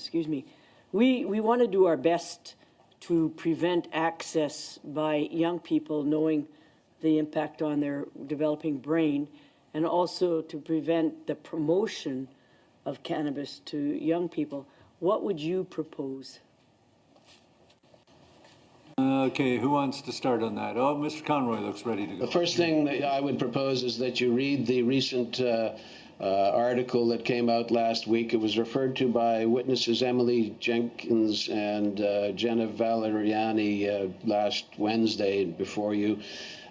excuse me, we want to do our best to prevent access by young people knowing the impact on their developing brain, and also to prevent the promotion of cannabis to young people. What would you propose? Okay, who wants to start on that? Oh, Mr. Conroy looks ready to go. The first thing that I would propose is that you read the recent article that came out last week. It was referred to by witnesses Emily Jenkins and Jenna Valeriani last Wednesday before you,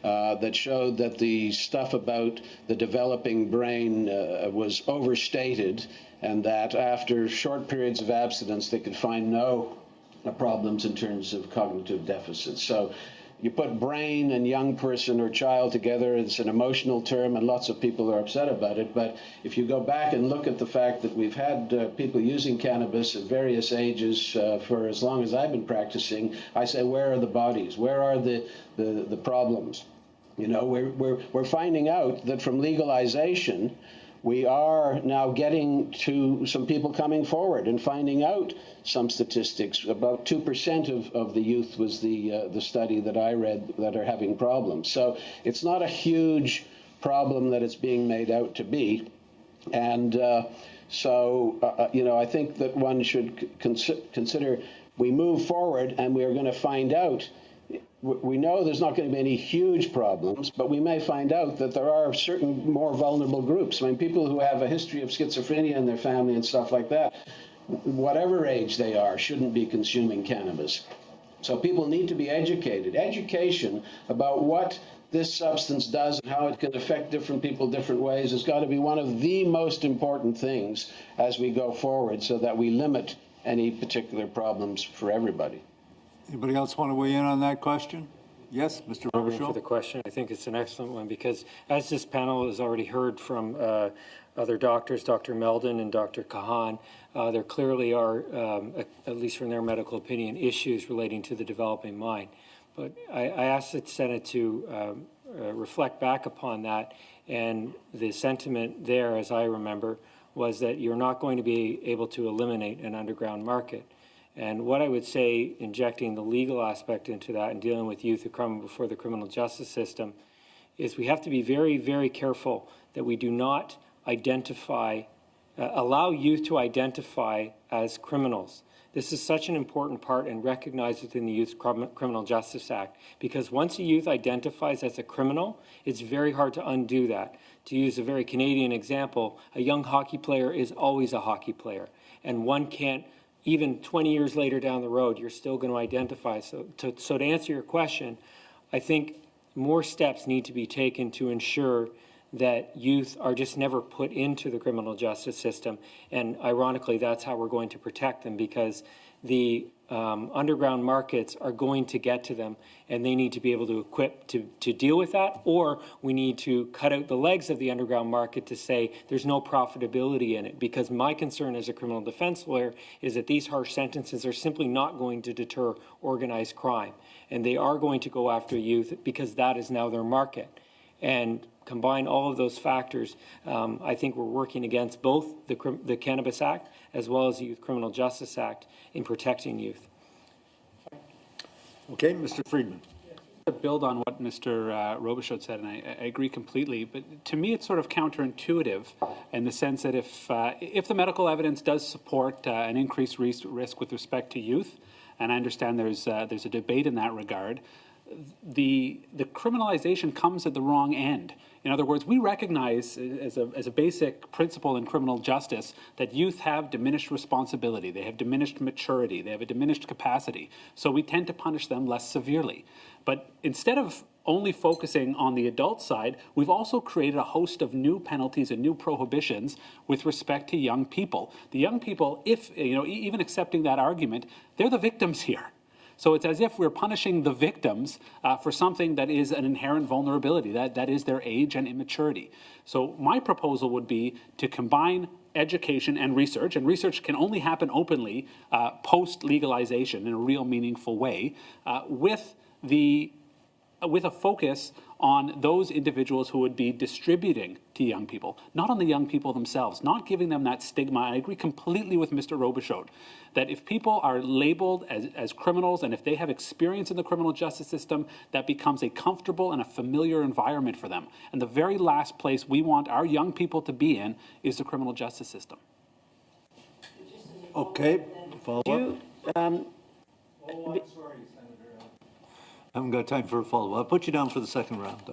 that showed that the stuff about the developing brain was overstated, and that after short periods of abstinence they could find no problems in terms of cognitive deficits. So you put brain and young person or child together, it's an emotional term and lots of people are upset about it. But if you go back and look at the fact that we've had people using cannabis at various ages for as long as I've been practicing, I say, where are the bodies? Where are the problems? You know, we're finding out that from legalization, we are now getting to some people coming forward and finding out some statistics. About 2% of the youth was the study that I read that are having problems. So it's not a huge problem that it's being made out to be. And you know, I think that one should consider we move forward and we are going to find out. We know there's not going to be any huge problems, but we may find out that there are certain more vulnerable groups. I mean, people who have a history of schizophrenia in their family and stuff like that, whatever age they are, shouldn't be consuming cannabis. So people need to be educated. Education about what this substance does and how it can affect different people different ways has got to be one of the most important things as we go forward, so that we limit any particular problems for everybody. Anybody else want to weigh in on that question? Yes, Mr. Robichaud. For the question, I think it's an excellent one, because as this panel has already heard from other doctors, Dr. Meldon and Dr. Kahan, there clearly are, at least from their medical opinion, issues relating to the developing mind. But I asked the Senate to reflect back upon that, and the sentiment there, as I remember, was that you're not going to be able to eliminate an underground market. And what I would say, injecting the legal aspect into that and dealing with youth who come before the criminal justice system, is we have to be very, very careful that we do not identify, allow youth to identify as criminals. This is such an important part and recognized within the Youth Criminal Justice Act, because once a youth identifies as a criminal, it's very hard to undo that. To use a very Canadian example, a young hockey player is always a hockey player, and one can't, even 20 years later down the road, you're still going to identify. So to answer your question, I think more steps need to be taken to ensure that youth are just never put into the criminal justice system. And ironically, that's how we're going to protect them, because the underground markets are going to get to them, and they need to be able to equip to deal with that, or we need to cut out the legs of the underground market to say there's no profitability in it. Because my concern as a criminal defense lawyer is that these harsh sentences are simply not going to deter organized crime, and they are going to go after youth because that is now their market. And combine all of those factors, I think we're working against both the Cannabis Act as well as the Youth Criminal Justice Act in protecting youth. Okay, Mr. Friedman. To build on what Mr. Robichaud said, and I agree completely, but to me it's sort of counterintuitive in the sense that if the medical evidence does support an increased risk with respect to youth, and I understand there's a debate in that regard, the criminalization comes at the wrong end. In other words, we recognize as a basic principle in criminal justice that youth have diminished responsibility, they have diminished maturity, they have a diminished capacity, so we tend to punish them less severely. But instead of only focusing on the adult side, we've also created a host of new penalties and new prohibitions with respect to young people. The young people, if, even accepting that argument, they're the victims here. So it's as if we're punishing the victims for something that is an inherent vulnerability, that is their age and immaturity. So my proposal would be to combine education and research can only happen openly post-legalization in a real meaningful way, with the with a focus on those individuals who would be distributing to young people, not on the young people themselves, not giving them that stigma. I agree completely with Mr. Robichaud that if people are labeled as criminals and if they have experience in the criminal justice system, that becomes a comfortable and a familiar environment for them. And the very last place we want our young people to be in is the criminal justice system. Okay, follow up. You, I haven't got time for a follow-up. I'll put you down for the second round, though.